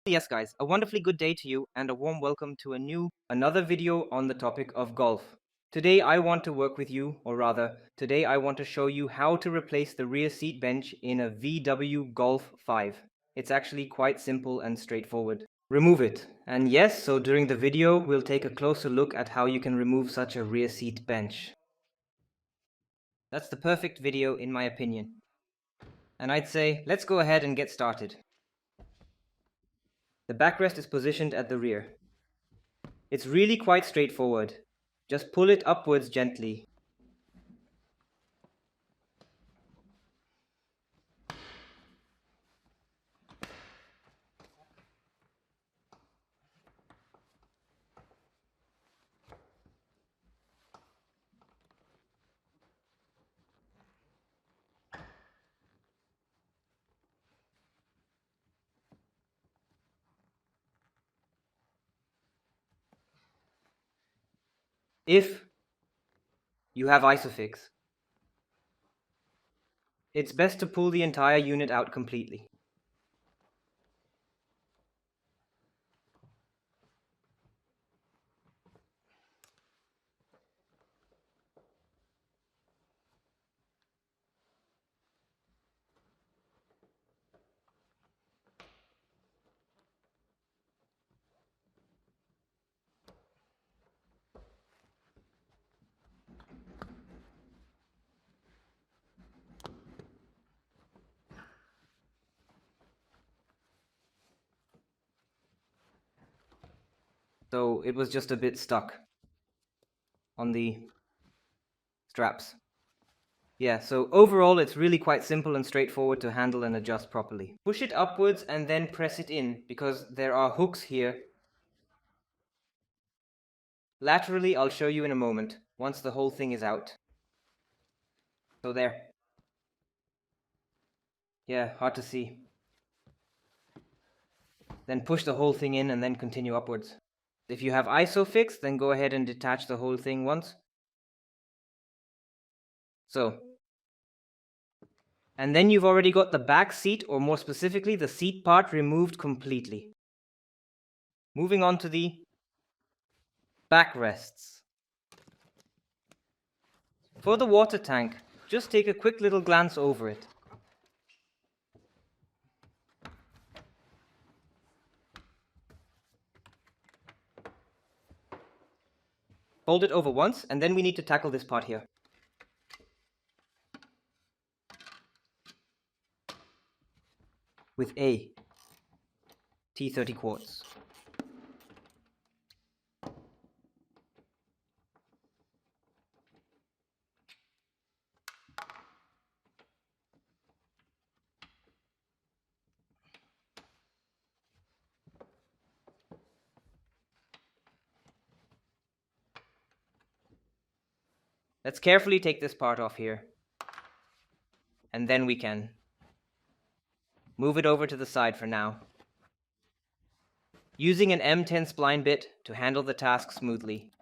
Yes guys, a wonderfully good day to you and a warm welcome to another video on the topic of golf. Today I want to work with you, or rather, today I want to show you how to replace the rear seat bench in a VW Golf 5. It's actually quite simple and straightforward. Remove it. And yes, so during the video we'll take a closer look at how you can remove such a rear seat bench. That's the perfect video in my opinion. And I'd say, let's go ahead and get started. The backrest is positioned at the rear. It's really quite straightforward. Just pull it upwards gently. If you have isofix, it's best to pull the entire unit out completely. So it was just a bit stuck on the straps. Yeah, so overall it's really quite simple and straightforward to handle and adjust properly. Push it upwards and then press it in, because there are hooks here. Laterally, I'll show you in a moment, once the whole thing is out. So there. Yeah, hard to see. Then push the whole thing in and then continue upwards. If you have isofix, then go ahead and detach the whole thing once. So. And then you've already got the back seat, or more specifically, the seat part removed completely. Moving on to the backrests. For the water tank, just take a quick little glance over it. Fold it over once, and then we need to tackle this part here. With a T30 quartz. Let's carefully take this part off here. And then we can move it over to the side for now. Using an M10 spline bit to handle the task smoothly.